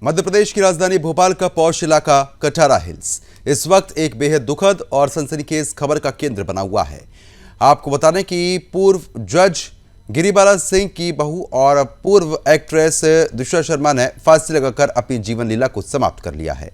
मध्य प्रदेश की राजधानी भोपाल का पौष इलाका कटारा हिल्स इस वक्त एक बेहद दुखद और सनसनीखेज खबर का केंद्र बना हुआ है। आपको बता दें कि पूर्व जज गिरिबाला सिंह की बहू और पूर्व एक्ट्रेस दिशा शर्मा ने फांसी लगाकर अपनी जीवन लीला को समाप्त कर लिया है।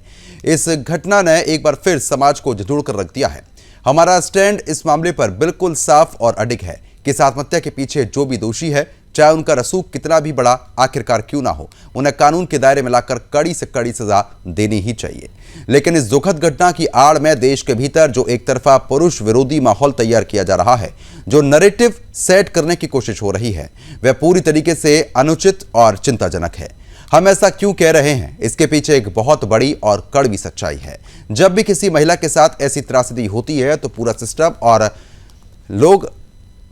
इस घटना ने एक बार फिर समाज को झंझोड़ कर रख दिया है। हमारा स्टैंड इस मामले पर बिल्कुल साफ और अडिग है कि इस आत्महत्या के पीछे जो भी दोषी है, चाहे उनका रसूख कितना भी बड़ा आखिरकार क्यों ना हो, उन्हें कानून के दायरे में लाकर कड़ी से कड़ी सजा देनी ही चाहिए। लेकिन इस दुखद घटना की आड़ में देश के भीतर जो एक तरफा पुरुष विरोधी माहौल तैयार किया जा रहा है, जो नैरेटिव सेट करने की कोशिश हो रही है, वह पूरी तरीके से अनुचित और चिंताजनक है। हम ऐसा क्यों कह रहे हैं, इसके पीछे एक बहुत बड़ी और कड़वी सच्चाई है। जब भी किसी महिला के साथ ऐसी त्रासदी होती है तो पूरा सिस्टम और लोग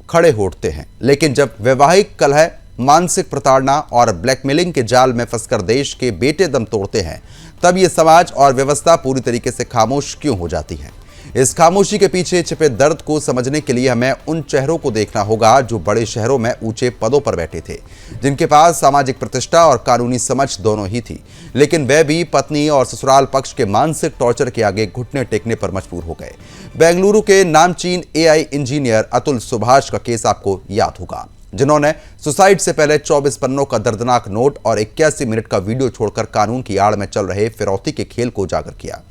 खड़े हो उठते हैं, लेकिन जब वैवाहिक कलह, मानसिक प्रताड़ना और ब्लैकमेलिंग के जाल में फंसकर देश के बेटे दम तोड़ते हैं, तब ये समाज और व्यवस्था पूरी तरीके से खामोश क्यों हो जाती है। इस खामोशी के पीछे छिपे दर्द को समझने के लिए हमें उन चेहरों को देखना होगा जो बड़े शहरों में ऊंचे पदों पर बैठे थे, जिनके पास सामाजिक प्रतिष्ठा और कानूनी समझ दोनों ही थी, लेकिन वे भी पत्नी और ससुराल पक्ष के मानसिक टॉर्चर के आगे घुटने टेकने पर मजबूर हो गए। बेंगलुरु के नामचीन एआई इंजीनियर अतुल सुभाष का केस आपको याद होगा, जिन्होंने सुसाइड से पहले 24 पन्नों का दर्दनाक नोट और 81 मिनट का वीडियो छोड़कर कानून की आड़ में चल रहे फिरौती के खेल को उजागर किया।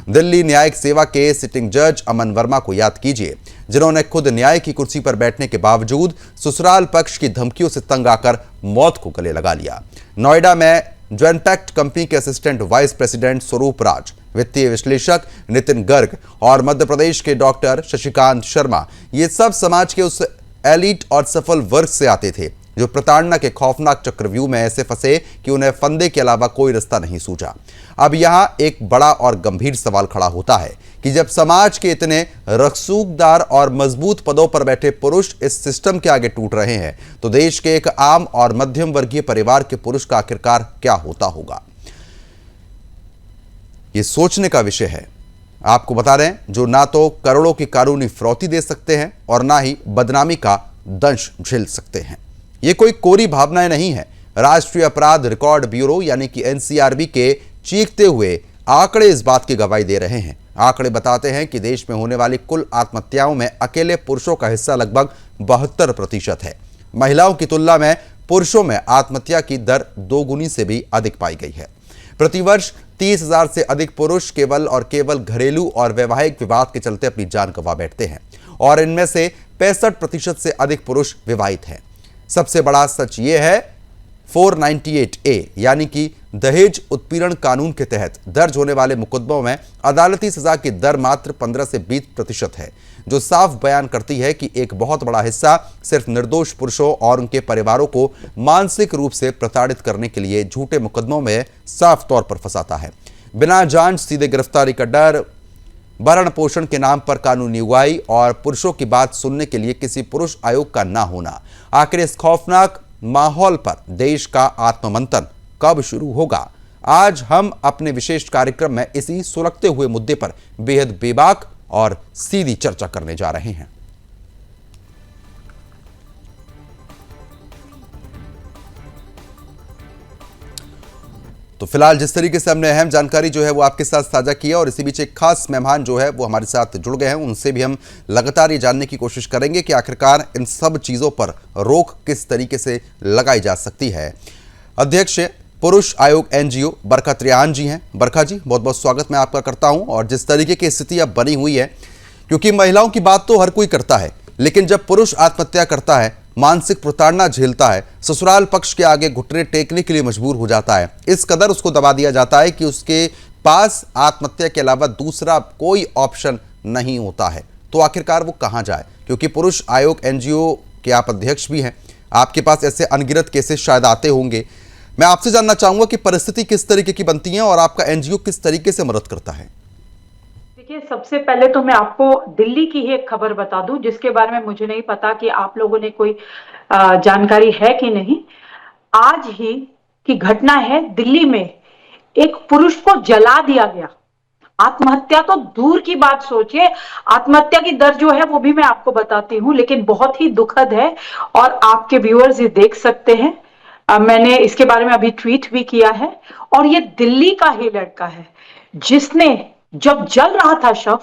दिल्ली न्यायिक सेवा के सिटिंग जज अमन वर्मा को याद कीजिए, जिन्होंने खुद न्याय की कुर्सी पर बैठने के बावजूद ससुराल पक्ष की धमकियों से तंग आकर मौत को गले लगा लिया। नोएडा में ज्वेनपैक्ट कंपनी के असिस्टेंट वाइस प्रेसिडेंट स्वरूप राज, वित्तीय विश्लेषक नितिन गर्ग और मध्य प्रदेश के डॉक्टर शशिकांत शर्मा, ये सब समाज के उस एलिट और सफल वर्ग से आते थे जो प्रताड़ना के खौफनाक चक्रव्यूह में ऐसे फंसे कि उन्हें फंदे के अलावा कोई रास्ता नहीं सूझा। अब यहां एक बड़ा और गंभीर सवाल खड़ा होता है कि जब समाज के इतने रसूखदार और मजबूत पदों पर बैठे पुरुष इस सिस्टम के आगे टूट रहे हैं, तो देश के एक आम और मध्यम वर्गीय परिवार के पुरुष का आखिरकार क्या होता होगा। ये सोचने का विषय है। आपको बता रहे हैं, जो ना तो करोड़ों की कानूनी फिरौती दे सकते हैं और ना ही बदनामी का दंश झेल सकते हैं। ये कोई कोरी भावनाएं नहीं है। राष्ट्रीय अपराध रिकॉर्ड ब्यूरो यानी कि एनसीआरबी के चीखते हुए आंकड़े इस बात की गवाही दे रहे हैं। आंकड़े बताते हैं कि देश में होने वाली कुल आत्महत्याओं में अकेले पुरुषों का हिस्सा लगभग 72% है। महिलाओं की तुलना में पुरुषों में आत्महत्या की दर 2 गुनी से भी अधिक पाई गई है। प्रतिवर्ष 30,000 से अधिक पुरुष केवल और केवल घरेलू और वैवाहिक विवाद के चलते अपनी जान गंवा बैठते हैं और इनमें से 65% से अधिक पुरुष विवाहित हैं। सबसे बड़ा सच यह है, 498A यानी कि दहेज उत्पीड़न कानून के तहत दर्ज होने वाले मुकदमों में अदालती सजा की दर मात्र 15 से 20% है, जो साफ बयान करती है कि एक बहुत बड़ा हिस्सा सिर्फ निर्दोष पुरुषों और उनके परिवारों को मानसिक रूप से प्रताड़ित करने के लिए झूठे मुकदमों में साफ तौर पर फंसाता है। बिना जांच सीधे गिरफ्तारी का डर, भरण पोषण के नाम पर कानूनी अगुवाई और पुरुषों की बात सुनने के लिए किसी पुरुष आयोग का ना होना, आखिर इस खौफनाक माहौल पर देश का आत्ममंथन कब शुरू होगा? आज हम अपने विशेष कार्यक्रम में इसी सुलगते हुए मुद्दे पर बेहद बेबाक और सीधी चर्चा करने जा रहे हैं। तो फिलहाल जिस तरीके से हमने अहम जानकारी जो है वो आपके साथ साझा की है और इसी बीच एक खास मेहमान जो है वो हमारे साथ जुड़ गए हैं, उनसे भी हम लगातार ये जानने की कोशिश करेंगे कि आखिरकार इन सब चीज़ों पर रोक किस तरीके से लगाई जा सकती है। अध्यक्ष पुरुष आयोग एनजीओ बरखा त्रियान जी हैं। बरखा जी, बहुत बहुत स्वागत मैं आपका करता हूं। और जिस तरीके की स्थिति अब बनी हुई है, क्योंकि महिलाओं की बात तो हर कोई करता है, लेकिन जब पुरुष आत्महत्या करता है, मानसिक प्रताड़ना झेलता है, ससुराल पक्ष के आगे घुटने टेकने के लिए मजबूर हो जाता है, इस कदर उसको दबा दिया जाता है कि उसके पास आत्महत्या के अलावा दूसरा कोई ऑप्शन नहीं होता है, तो आखिरकार वो कहाँ जाए? क्योंकि पुरुष आयोग एनजीओ के आप अध्यक्ष भी हैं, आपके पास ऐसे अनगिनत केसेस शायद आते होंगे। मैं आपसे जानना चाहूंगा कि परिस्थिति किस तरीके की बनती है और आपका एनजीओ किस तरीके से मदद करता है? देखिए, सबसे पहले तो मैं आपको दिल्ली की ही एक खबर बता दूं, जिसके बारे में मुझे नहीं पता कि आप लोगों ने कोई जानकारी है कि नहीं। आज ही की घटना है, दिल्ली में एक पुरुष को जला दिया गया। आत्महत्या तो दूर की बात सोचिए, आत्महत्या की दर जो है वो भी मैं आपको बताती हूँ, लेकिन बहुत ही दुखद है और आपके व्यूअर्स ये देख सकते हैं। मैंने इसके बारे में अभी ट्वीट भी किया है। और ये दिल्ली का ही लड़का है जिसने, जब जल रहा था शव,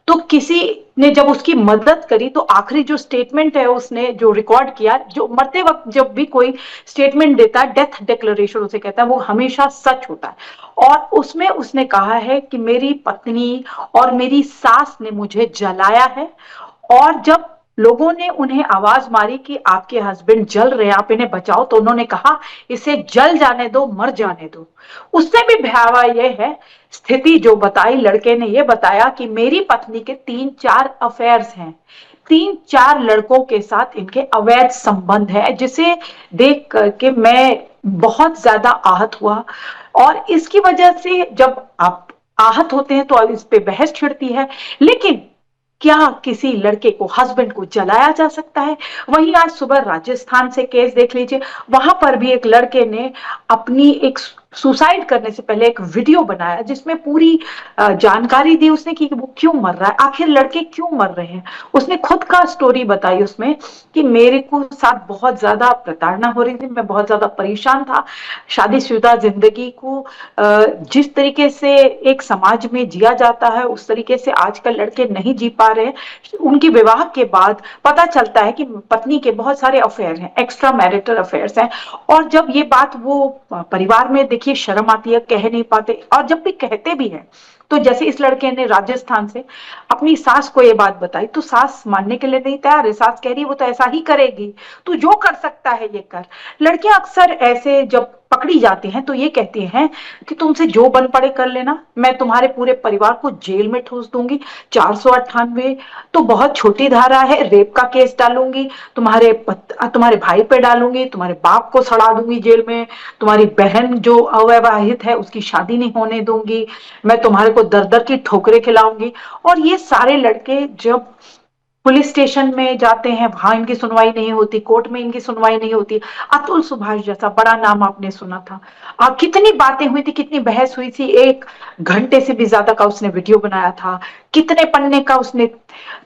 तो किसी ने जब उसकी मदद करी तो आखिरी जो स्टेटमेंट है उसने जो रिकॉर्ड किया, जो मरते वक्त जब भी कोई स्टेटमेंट देता है, डेथ डिक्लेरेशन उसे कहता है, वो हमेशा सच होता है। और उसमें उसने कहा है कि मेरी पत्नी और मेरी सास ने मुझे जलाया है। और जब लोगों ने उन्हें आवाज मारी कि आपके हस्बैंड जल रहे हैं, आप इन्हें बचाओ, तो उन्होंने कहा इसे जल जाने दो, मर जाने दो। उससे भी भयावह यह है स्थिति जो बताई, लड़के ने यह बताया कि मेरी पत्नी के 3-4 अफेयर्स हैं, 3-4 लड़कों के साथ इनके अवैध संबंध है, जिसे देख करके मैं बहुत ज्यादा आहत हुआ। और इसकी वजह से जब आप आहत होते हैं तो इस पे बहस छिड़ती है, लेकिन क्या किसी लड़के को, हस्बैंड को जलाया जा सकता है? वहीं आज सुबह राजस्थान से केस देख लीजिए, वहां पर भी एक लड़के ने अपनी एक सुसाइड करने से पहले एक वीडियो बनाया जिसमें पूरी जानकारी दी उसने कि वो क्यों मर रहा है, आखिर लड़के क्यों मर रहे हैं। उसने खुद का स्टोरी बताई उसमें कि मेरे को साथ बहुत ज्यादा प्रताड़ना हो रही थी, मैं बहुत ज्यादा परेशान था। शादीशुदा जिंदगी को जिस तरीके से एक समाज में जिया जाता है उस तरीके से आजकल लड़के नहीं जी पा रहे हैं। उनकी विवाह के बाद पता चलता है कि पत्नी के बहुत सारे अफेयर हैं, एक्स्ट्रा मैरिटल अफेयर्स हैं। और जब ये बात वो परिवार में, देखिए, शर्म आती है, कह नहीं पाते, और जब भी कहते भी हैं तो जैसे इस लड़के ने राजस्थान से अपनी सास को ये बात बताई तो सास मानने के लिए नहीं तैयार है। सास कह रही है वो तो ऐसा ही करेगी, तू जो कर सकता है ये कर। लड़कियां अक्सर ऐसे जब पकड़ी जाती हैं तो ये कहती हैं कि तुमसे जो बन पड़े कर लेना, मैं तुम्हारे पूरे परिवार को जेल में ठूस दूंगी। 498 तो बहुत छोटी धारा है, रेप का केस डालूंगी, तुम्हारे भाई पे डालूंगी, तुम्हारे बाप को सड़ा दूंगी जेल में, तुम्हारी बहन जो अविवाहित है उसकी शादी नहीं होने दूंगी, मैं तुम्हारे को दर दर की ठोकरें खिलाऊंगी। और ये सारे लड़के जब पुलिस स्टेशन में जाते हैं वहां इनकी सुनवाई नहीं होती, कोर्ट में इनकी सुनवाई नहीं होती। अतुल सुभाष जैसा बड़ा नाम आपने सुना था, कितनी बातें हुई थी, कितनी बहस हुई थी, 1 घंटे से भी ज्यादा का उसने वीडियो बनाया था, कितने पन्ने का उसने,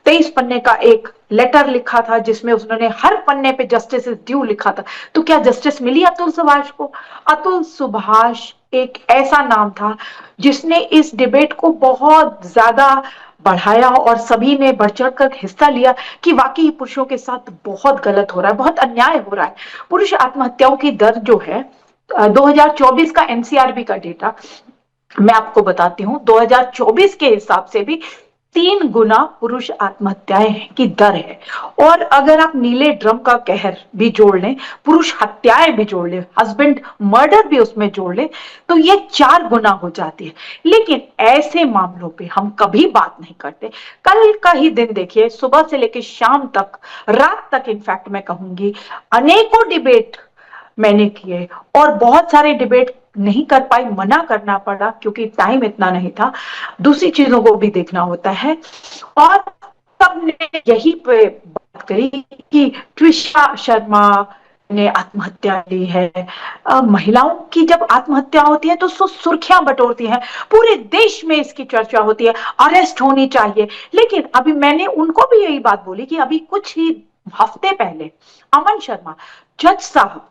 23 पन्ने का एक लेटर लिखा था जिसमें उसने हर पन्ने पे जस्टिस इज ड्यू लिखा था। तो क्या जस्टिस मिली अतुल सुभाष को? अतुल सुभाष एक ऐसा नाम था जिसने इस डिबेट को बहुत ज्यादा बढ़ाया और सभी ने बढ़ चढ़ कर हिस्सा लिया कि वाकई पुरुषों के साथ बहुत गलत हो रहा है, बहुत अन्याय हो रहा है। पुरुष आत्महत्याओं की दर जो है 2024 का एनसीआरबी का डेटा मैं आपको बताती हूँ, 2024 के हिसाब से भी 3 गुना पुरुष आत्महत्याएं की दर है। और अगर आप नीले ड्रम का कहर भी जोड़ लें, पुरुष हत्याएं भी जोड़ लें, हस्बैंड मर्डर भी उसमें जोड़ लें, तो ये 4 गुना हो जाती है। लेकिन ऐसे मामलों पे हम कभी बात नहीं करते। कल का ही दिन देखिए, सुबह से लेकर शाम तक, रात तक, इनफैक्ट मैं कहूंगी, अनेकों डिबेट मैंने किए और बहुत सारे डिबेट नहीं कर पाई, मना करना पड़ा क्योंकि टाइम इतना नहीं था, दूसरी चीजों को भी देखना होता है। और सबने यही पे बात करी कि त्रिशा शर्मा ने आत्महत्या की है। महिलाओं की जब आत्महत्या होती है तो सुर्खियां बटोरती हैं, पूरे देश में इसकी चर्चा होती है, अरेस्ट होनी चाहिए। लेकिन अभी मैंने उनको भी यही बात बोली कि अभी कुछ ही हफ्ते पहले अमन शर्मा, जज साहब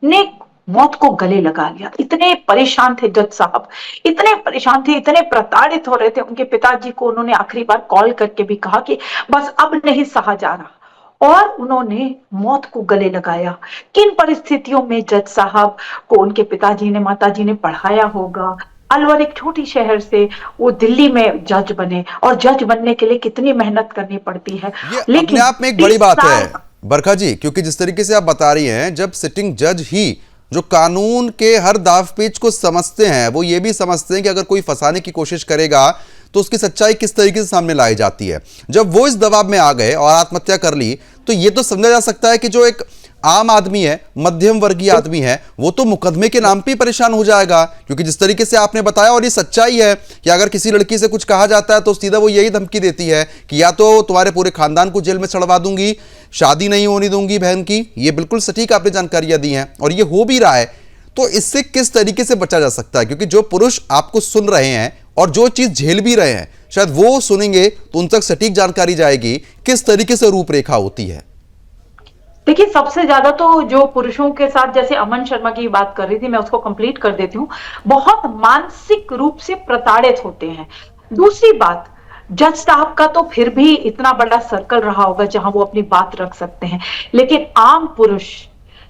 ने मौत को गले लगा लिया। इतने परेशान थे जज साहब, इतने परेशान थे, इतने प्रताड़ित हो रहे थे। उनके पिताजी को उन्होंने आखिरी बार कॉल करके भी कहा कि बस अब नहीं सहा जा रहा, और उन्होंने मौत को गले लगाया। किन परिस्थितियों में जज साहब को उनके पिताजी ने, माताजी ने पढ़ाया होगा। अलवर एक छोटी शहर से वो दिल्ली में जज बने, और जज बनने के लिए कितनी मेहनत करनी पड़ती है। ये लेकिन अपने आप में एक बड़ी बात है बरखा जी, क्योंकि जिस तरीके से आप बता रही हैं, जब सिटिंग जज ही जो कानून के हर दाव पेच को समझते हैं, वो ये भी समझते हैं कि अगर कोई फंसाने की कोशिश करेगा तो उसकी सच्चाई किस तरीके से सामने लाई जाती है। जब वो इस दबाव में आ गए और आत्महत्या कर ली, तो ये तो समझा जा सकता है कि जो एक आम आदमी है, मध्यम वर्गीय आदमी है, वो तो मुकदमे के नाम पे ही परेशान हो जाएगा। क्योंकि जिस तरीके से आपने बताया, और ये सच्चाई है कि अगर किसी लड़की से कुछ कहा जाता है तो सीधा वो यही धमकी देती है कि या तो तुम्हारे पूरे खानदान को जेल में चढ़वा दूंगी, शादी नहीं होने दूंगी बहन की। ये बिल्कुल सटीक आपने जानकारियां दी हैं और ये हो भी रहा है। तो इससे किस तरीके से बचा जा सकता है? क्योंकि जो पुरुष आपको सुन रहे हैं और जो चीज झेल भी रहे हैं, शायद वो सुनेंगे तो उन तक सटीक जानकारी जाएगी किस तरीके से रूपरेखा होती है। देखिए, सबसे ज्यादा तो जो पुरुषों के साथ, जैसे अमन शर्मा की बात कर रही थी, मैं उसको कंप्लीट कर देती हूँ, बहुत मानसिक रूप से प्रताड़ित होते हैं। दूसरी बात, जज साहब का तो फिर भी इतना बड़ा सर्कल रहा होगा जहां वो अपनी बात रख सकते हैं, लेकिन आम पुरुष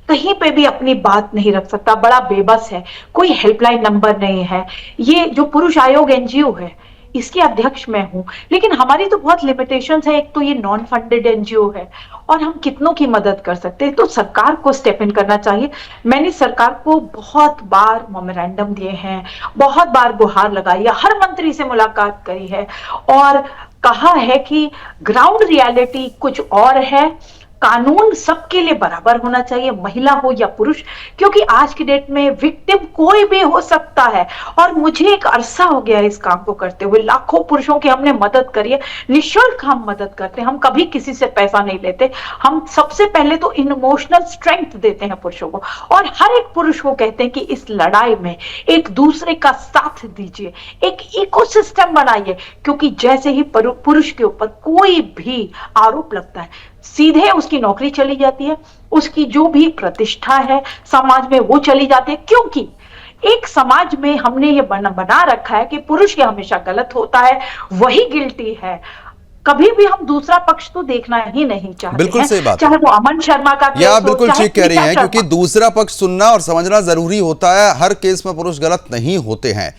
कहीं पे भी अपनी बात नहीं रख सकता, बड़ा बेबस है। कोई हेल्पलाइन नंबर नहीं है। ये जो पुरुष आयोग एनजीओ है, इसके अध्यक्ष मैं हूं, लेकिन हमारी तो बहुत लिमिटेशंस है। एक तो ये नॉन फंडेड एनजीओ है, और हम कितनों की मदद कर सकते हैं, तो सरकार को स्टेप इन करना चाहिए। मैंने सरकार को बहुत बार मेमोरेंडम दिए हैं, बहुत बार गुहार लगाई है, हर मंत्री से मुलाकात करी है, और कहा है कि ग्राउंड रियलिटी कुछ और है। कानून सबके लिए बराबर होना चाहिए, महिला हो या पुरुष, क्योंकि आज की डेट में विक्टिम कोई भी हो सकता है। और मुझे एक अरसा हो गया इस काम को करते हुए, लाखों पुरुषों की हमने मदद करी है, निःशुल्क हम मदद करते हैं, हम कभी किसी से पैसा नहीं लेते। हम सबसे पहले तो इमोशनल स्ट्रेंथ देते हैं पुरुषों को, और हर एक पुरुष को कहते हैं कि इस लड़ाई में एक दूसरे का साथ दीजिए, एक इकोसिस्टम बनाइए, क्योंकि जैसे ही पुरुष के ऊपर कोई भी आरोप लगता है, सीधे उसकी नौकरी चली जाती है, उसकी जो भी प्रतिष्ठा है समाज में वो चली जाती है, क्योंकि एक समाज में हमने ये बना रखा है कि पुरुष ये हमेशा गलत होता है, वही गिल्टी है। कभी भी हम दूसरा पक्ष तो देखना ही नहीं चाहते बिल्कुल हैं, सही बात है। चाहे वो अमन शर्मा का ये केस आप हो, बिल्कुल चाहे ठीक कह रही प्रीता हैं, क्योंकि शर्मा। दूसरा पक्ष सुनना और समझना जरूरी होता है। हर केस में पुरुष गलत नहीं होते हैं।